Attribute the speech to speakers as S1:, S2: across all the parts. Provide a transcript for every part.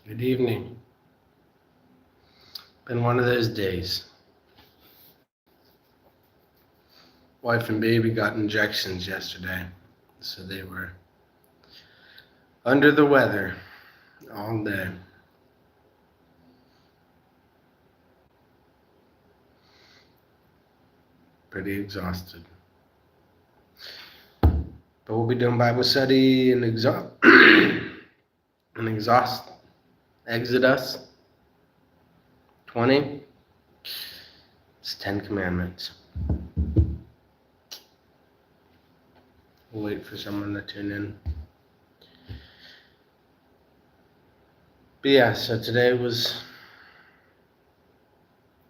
S1: Good evening. Been one of those days. Wife and baby got injections yesterday, so they were under the weather all day. Pretty exhausted. But we'll be doing Bible study and Exodus 20. It's 10 Commandments. We'll wait for someone to tune in. But yeah, so today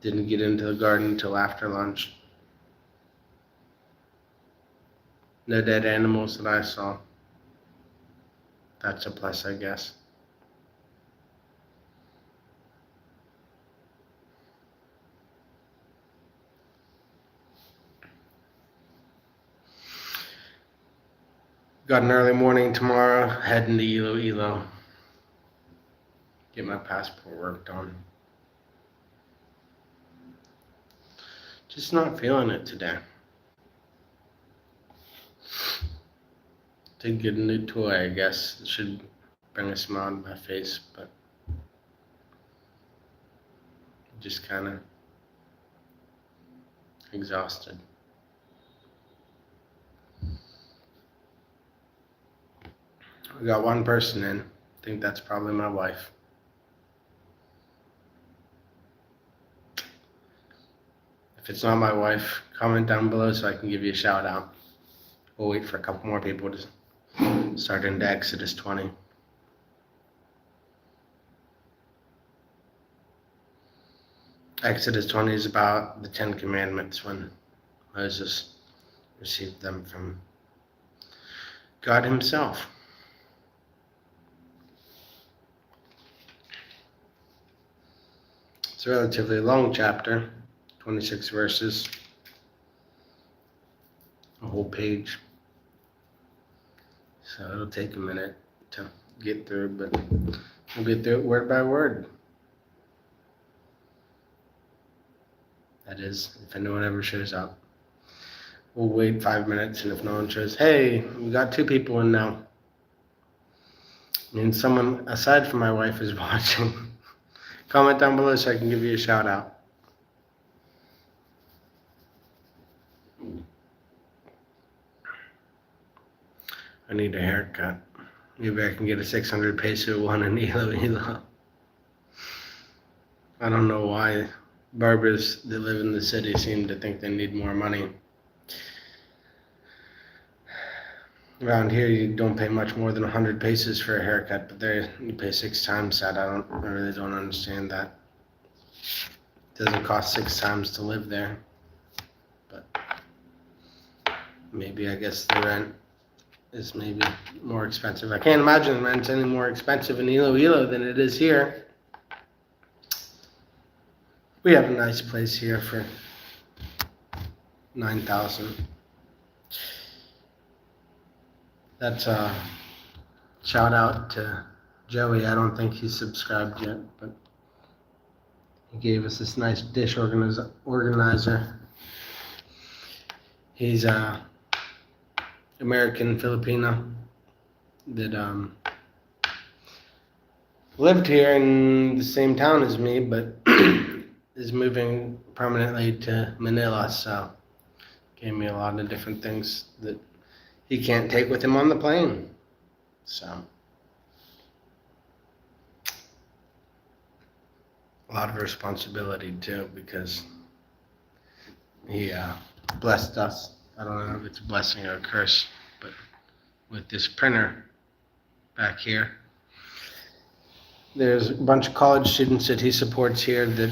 S1: didn't get into the garden until after lunch. No dead animals that I saw. That's a plus, I guess. Got an early morning tomorrow, heading to Iloilo. Get my passport worked on. Just not feeling it today. Did get a new toy, I guess. It should bring a smile to my face, but just kind of exhausted. We got one person in. I think that's probably my wife. If it's not my wife, comment down below so I can give you a shout out. We'll wait for a couple more people to start into Exodus 20. Exodus 20 is about the 10 Commandments when Moses received them from God himself. It's a relatively long chapter, 26 verses, a whole page. So it'll take a minute to get through, but we'll get through it word by word. That is, if anyone ever shows up. We'll wait 5 minutes, and if no one shows, hey, we got 2 people in now. I mean, someone aside from my wife is watching. Comment down below so I can give you a shout out. I need a haircut. Maybe I can get a 600 peso one in Iloilo. I don't know why barbers that live in the city seem to think they need more money. Around here, you don't pay much more than 100 pesos for a haircut, but there you pay 6 times that. I really don't understand that. It doesn't cost 6 times to live there, but maybe I guess the rent is maybe more expensive. I can't imagine rent's any more expensive in Iloilo than it is here. We have a nice place here for 9,000. That's a shout out to Joey. I don't think he's subscribed yet, but he gave us this nice dish organizer. He's a American Filipino that lived here in the same town as me, but is moving permanently to Manila, so gave me a lot of different things that he can't take with him on the plane. So a lot of responsibility too, because he blessed us. I don't know if it's a blessing or a curse, but with this printer back here, there's a bunch of college students that he supports here that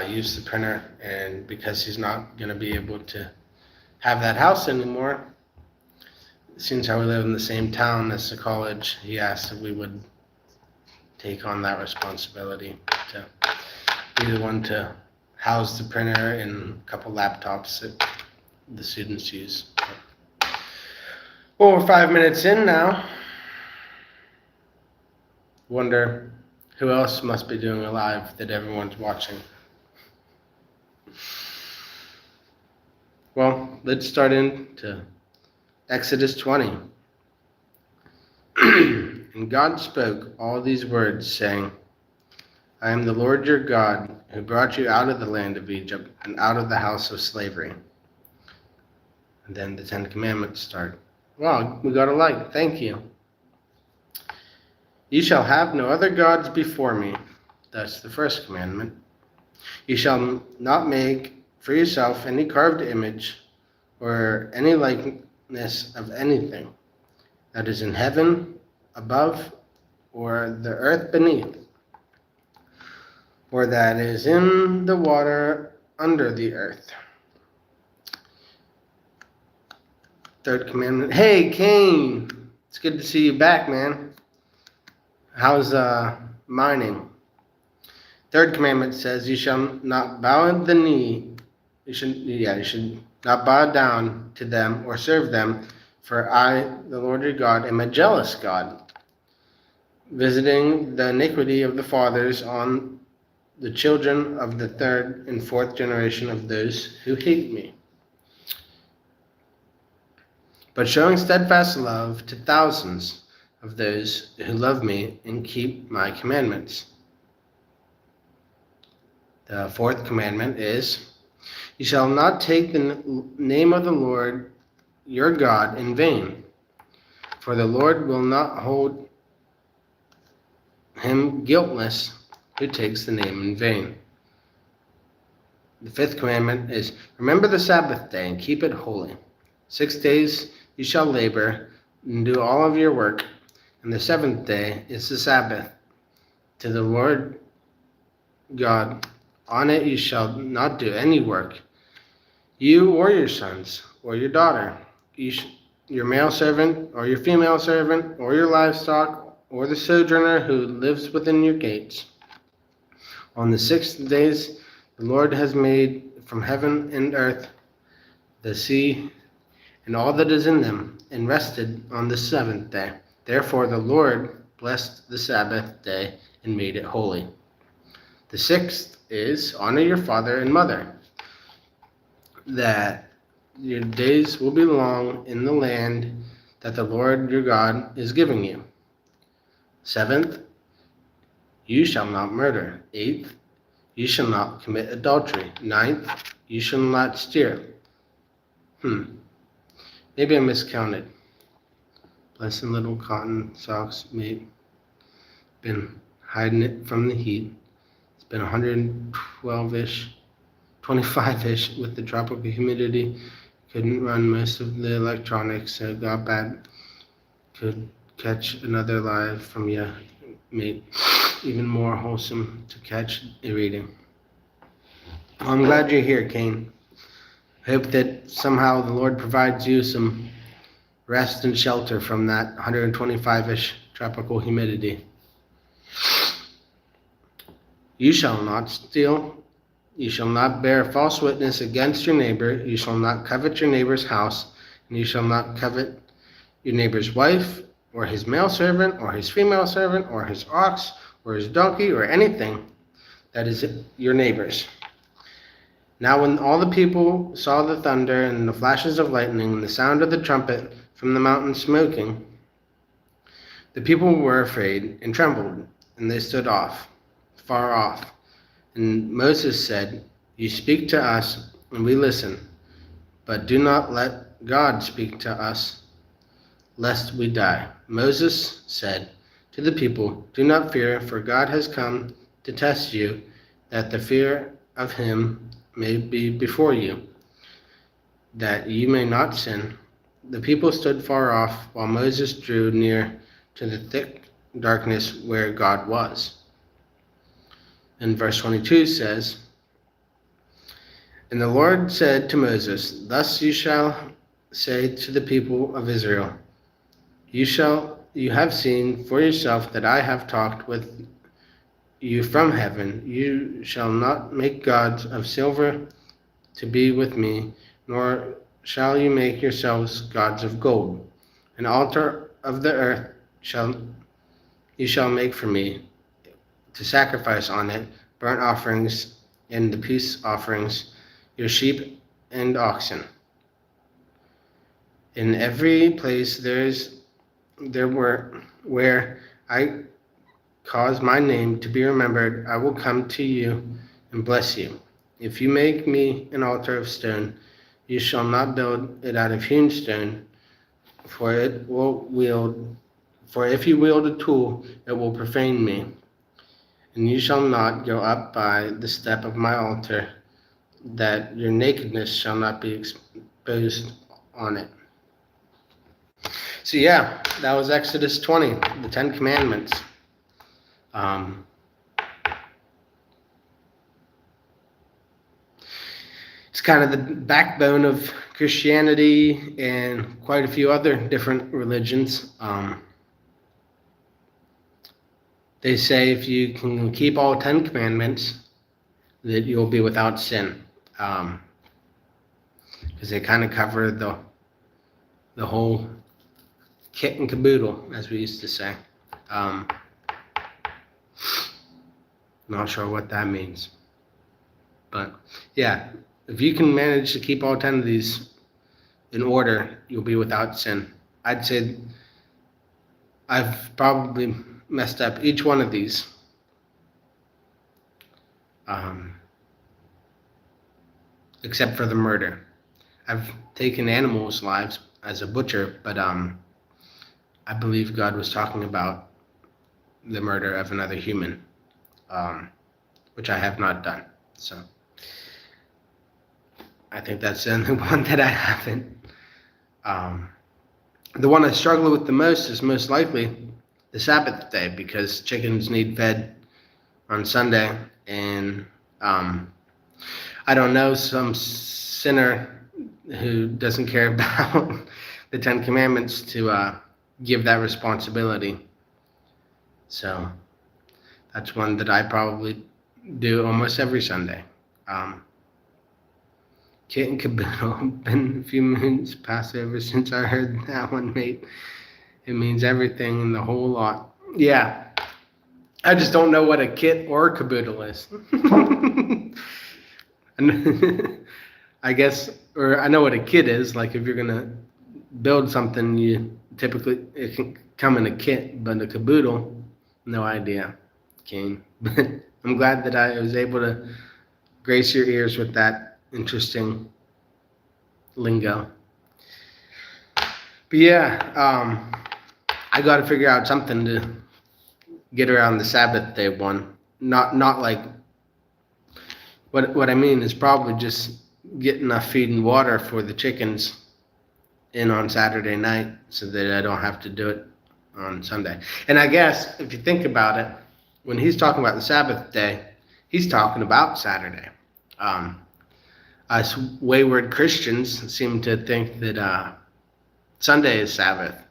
S1: use the printer, and because he's not going to be able to have that house anymore, since how we live in the same town as the college, he asked if we would take on that responsibility to be the one to house the printer and a couple laptops that the students use. Well, we're 5 minutes in now. Wonder Who else must be doing a live that everyone's watching? Well, let's start into Exodus 20. And God spoke all these words, saying, I am the Lord your God, who brought you out of the land of Egypt and out of the house of slavery. And then the Ten Commandments start. Wow, we got a like. Thank you. You shall have no other gods before me. That's the first commandment. You shall not make for yourself any carved image or any likeness of anything that is in heaven above or the earth beneath, or that is in the water under the earth. Third commandment. Hey, Cain! It's good to see you back, man. How's mining? Third commandment says, you shall not bow the knee. You should not bow down to them or serve them, for I, the Lord your God, am a jealous God, visiting the iniquity of the fathers on the children of the third and fourth generation of those who hate me, but showing steadfast love to thousands of those who love me and keep my commandments. The fourth commandment is, you shall not take the name of the Lord your God in vain, for the Lord will not hold him guiltless who takes the name in vain. The fifth commandment is, remember the Sabbath day and keep it holy. 6 days you shall labor and do all of your work, and the seventh day is the Sabbath to the Lord God. On it you shall not do any work, you or your sons or your daughter, your male servant or your female servant or your livestock or the sojourner who lives within your gates. On the 6 days the Lord has made from heaven and earth, the sea, and all that is in them, and rested on the seventh day. Therefore the Lord blessed the Sabbath day and made it holy. The sixth is, honor your father and mother, that your days will be long in the land that the Lord your God is giving you. Seventh, you shall not murder. Eighth, you shall not commit adultery. Ninth, you shall not steal. Maybe I miscounted. Blessing little cotton socks, mate. Been hiding it from the heat. It's been 112-ish, 25-ish with the tropical humidity. Couldn't run most of the electronics, so it got bad. Could catch another live from you, mate. Even more wholesome to catch a reading. Well, I'm glad you're here, Cain. Hope that somehow the Lord provides you some rest and shelter from that 125-ish tropical humidity. You shall not steal. You shall not bear false witness against your neighbor. You shall not covet your neighbor's house. And you shall not covet your neighbor's wife, or his male servant, or his female servant, or his ox, or his donkey, or anything that is your neighbor's. Now when all the people saw the thunder and the flashes of lightning and the sound of the trumpet from the mountain smoking, the people were afraid and trembled, and they stood far off. And Moses said, you speak to us, and we listen, but do not let God speak to us, lest we die. Moses said to the people, do not fear, for God has come to test you, that the fear of him may be before you, that you may not sin. The people stood far off, while Moses drew near to the thick darkness where God was. And verse 22 says, and the Lord said to Moses, thus you shall say to the people of Israel, you have seen for yourself that I have talked with you from heaven. You shall not make gods of silver to be with me, nor shall you make yourselves gods of gold. An altar of the earth you shall make for me. to sacrifice on it burnt offerings and the peace offerings, your sheep and oxen. In every place there were where I cause my name to be remembered, I will come to you and bless you. If you make me an altar of stone, you shall not build it out of hewn stone, for it will wield for if you wield a tool, it will profane me. And you shall not go up by the step of my altar, that your nakedness shall not be exposed on it. So yeah, that was Exodus 20, the Ten Commandments. It's kind of the backbone of Christianity and quite a few other different religions. They say if you can keep all 10 commandments, that you'll be without sin. Because they kind of cover the whole kit and caboodle, as we used to say. Not sure what that means. But yeah, if you can manage to keep all 10 of these in order, you'll be without sin. I'd say I've probably messed up each one of these. Except for the murder. I've taken animals' lives as a butcher, but I believe God was talking about the murder of another human, which I have not done. So I think that's the only one that I haven't. The one I struggle with the most is most likely the Sabbath day, because chickens need fed on Sunday, and I don't know, some sinner who doesn't care about the Ten Commandments to give that responsibility. So that's one that I probably do almost every Sunday. Kit and caboodle, been a few moons past ever since I heard that one, mate. It means everything and the whole lot. Yeah, I just don't know what a kit or a caboodle is. I guess, or I know what a kit is. Like if you're gonna build something, it can come in a kit, but a caboodle, no idea, Kane. But I'm glad that I was able to grace your ears with that interesting lingo. But yeah, I got to figure out something to get around the Sabbath day one. Not like what I mean is probably just get enough feed and water for the chickens in on Saturday night so that I don't have to do it on Sunday. And I guess if you think about it, when he's talking about the Sabbath day, he's talking about Saturday. Us wayward Christians seem to think that Sunday is Sabbath.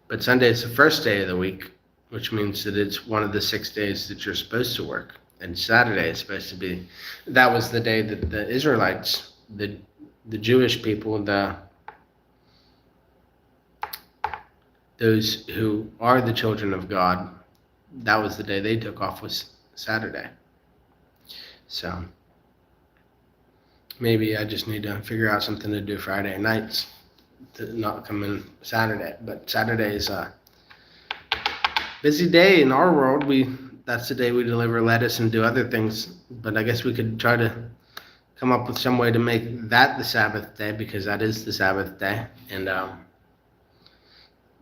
S1: But Sunday is the first day of the week, which means that it's one of the 6 days that you're supposed to work. And Saturday is supposed to be, that was the day that the Israelites, the Jewish people, those who are the children of God, that was the day they took off, was Saturday. So maybe I just need to figure out something to do Friday nights to not come in Saturday. But Saturday is a busy day in our world. That's the day we deliver lettuce and do other things. But I guess we could try to come up with some way to make that the Sabbath day, because that is the Sabbath day. And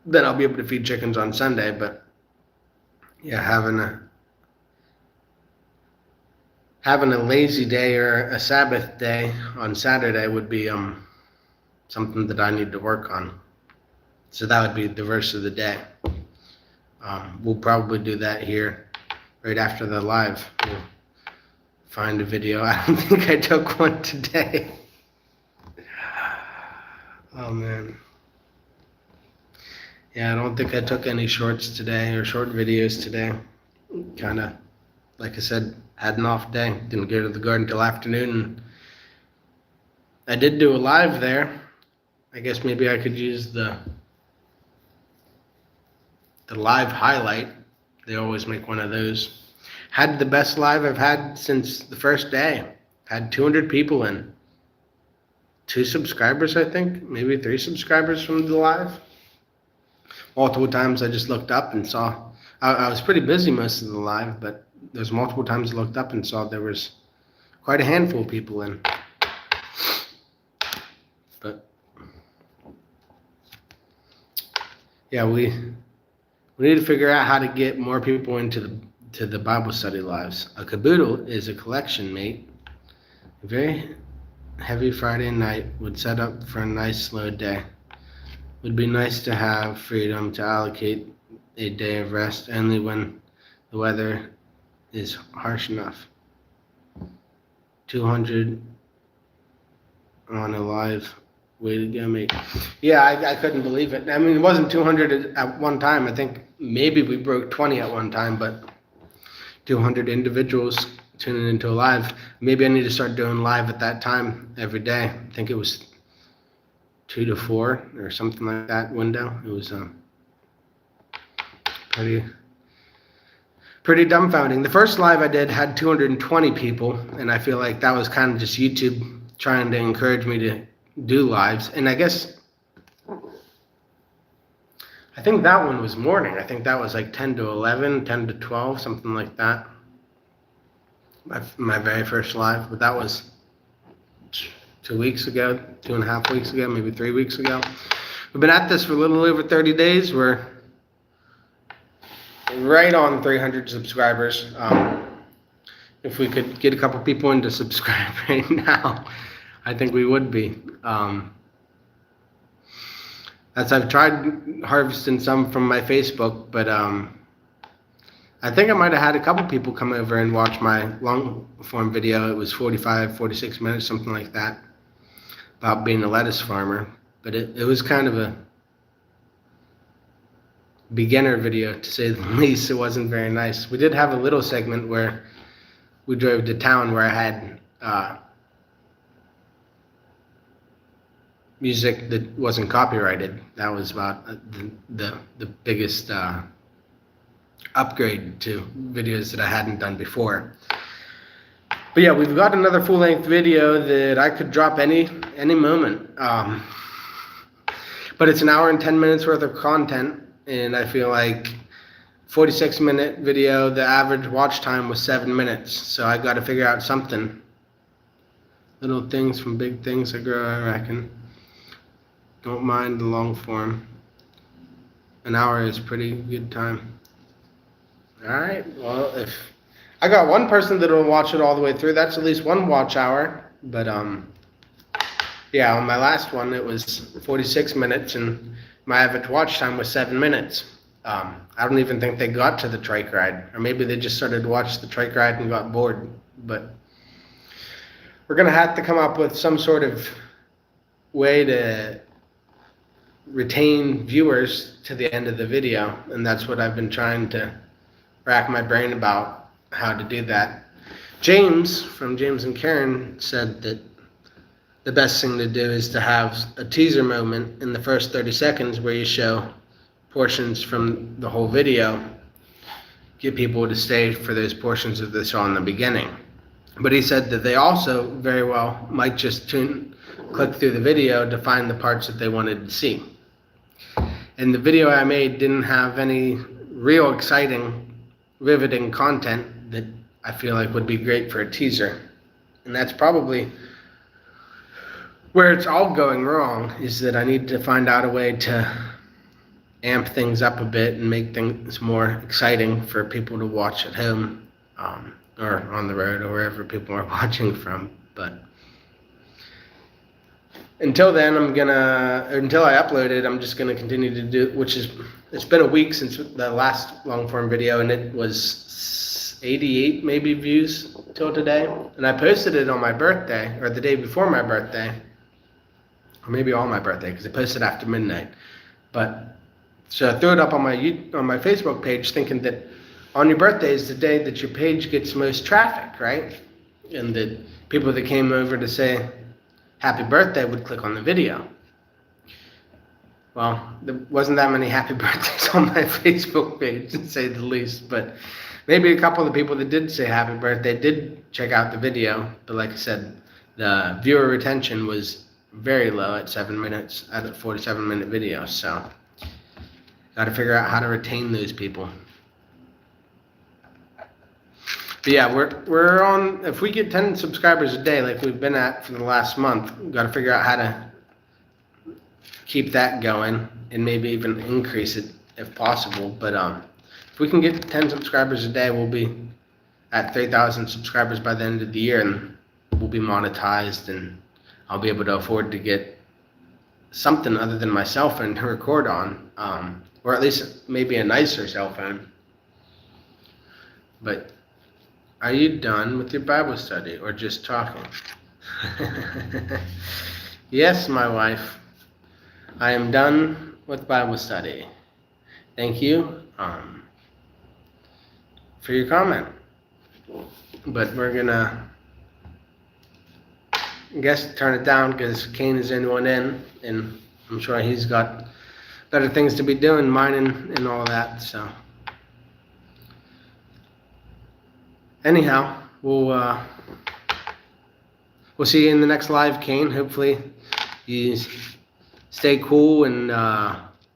S1: then I'll be able to feed chickens on Sunday. But yeah, having a lazy day or a Sabbath day on Saturday would be something that I need to work on. So that would be the verse of the day. We'll probably do that here right after the live. We'll find a video. I don't think I took one today. Oh man. Yeah, I don't think I took any shorts today or short videos today. Kind of, like I said, had an off day. Didn't go to the garden till afternoon. I did do a live there. I guess maybe I could use the live highlight They always make one of those. Had the best live I've had since the first day. Had 200 people in. 2 subscribers, I think, maybe 3 subscribers from the live. Multiple times I just looked up and saw, I was pretty busy most of the live, but there's multiple times I looked up and saw there was quite a handful of people in. But yeah, we need to figure out how to get more people into the Bible study lives. A caboodle is a collection mate. A very heavy Friday night would set up for a nice slow day. Would be nice to have freedom to allocate a day of rest only when the weather is harsh enough. 200 on a live. Way to go, mate. Yeah, I couldn't believe it. I mean, it wasn't 200 at one time. I think maybe we broke 20 at one time, but 200 individuals tuning into a live. Maybe I need to start doing live at that time every day. I think it was 2 to 4 or something like that window. It was pretty dumbfounding. The first live I did had 220 people, and I feel like that was kind of just YouTube trying to encourage me to do lives. And I think that one was morning. I think that was like 10 to 11, 10 to 12, something like that. My very first live, but that was 2 weeks ago, 2.5 weeks ago, maybe 3 weeks ago. We've been at this for a little over 30 days. We're right on 300 subscribers. If we could get a couple people in to subscribe right now, I think we would be. As I've tried harvesting some from my Facebook, but I think I might have had a couple people come over and watch my long form video. It was 45, 46 minutes, something like that, about being a lettuce farmer. But it was kind of a beginner video, to say the least. It wasn't very nice. We did have a little segment where we drove to town where I had music that wasn't copyrighted. That was about the biggest upgrade to videos that I hadn't done before. But yeah, we've got another full-length video that I could drop any moment. But it's an hour and 10 minutes worth of content, and I feel like 46-minute video, the average watch time was 7 minutes. So I got to figure out something. Little things from big things that grow, I reckon. Don't mind the long form. An hour is pretty good time. Alright, well, if I got one person that will watch it all the way through, that's at least one watch hour. But yeah, on my last one it was 46 minutes and my average watch time was 7 minutes. I don't even think they got to the trike ride, or maybe they just started to watch the trike ride and got bored. But we're gonna have to come up with some sort of way to retain viewers to the end of the video, and that's what I've been trying to rack my brain about, how to do that. James from James and Karen said that the best thing to do is to have a teaser moment in the first 30 seconds where you show portions from the whole video, get people to stay for those portions that they saw in the beginning. But he said that they also very well might just click through the video to find the parts that they wanted to see. And the video I made didn't have any real exciting, riveting content that I feel like would be great for a teaser. And that's probably where it's all going wrong, is that I need to find out a way to amp things up a bit and make things more exciting for people to watch at home, or on the road, or wherever people are watching from. But until then, until I upload it, I'm just gonna continue to do, it's been a week since the last long form video, and it was 88 maybe views till today. And I posted it on my birthday, or the day before my birthday, or maybe on my birthday, because I posted after midnight. But so I threw it up on my Facebook page, thinking that on your birthday is the day that your page gets most traffic, right? And that people that came over to say happy birthday would click on the video. well, there wasn't that many happy birthdays on my Facebook page, to say the least, but maybe a couple of the people that did say happy birthday did check out the video, but like I said, the viewer retention was very low at 7 minutes, at a 47-minute video, so got to figure out how to retain those people. But yeah, we're on, if we get 10 subscribers a day like we've been at for the last month, we've got to figure out how to keep that going and maybe even increase it if possible. But if we can get 10 subscribers a day, we'll be at 3,000 subscribers by the end of the year, and we'll be monetized, and I'll be able to afford to get something other than my cell phone to record on, or at least maybe a nicer cell phone. But are you done with your Bible study or just talking? Yes, my wife, I am done with Bible study. Thank you for your comment. But we're gonna, I guess, turn it down because Kane is in one in, and I'm sure he's got better things to be doing, mining and all that. So anyhow, we'll see you in the next live, Kane. Hopefully you stay cool and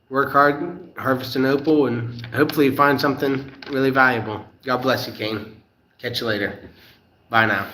S1: work hard, harvest an opal, and hopefully you find something really valuable. God bless you, Kane. Catch you later. Bye now.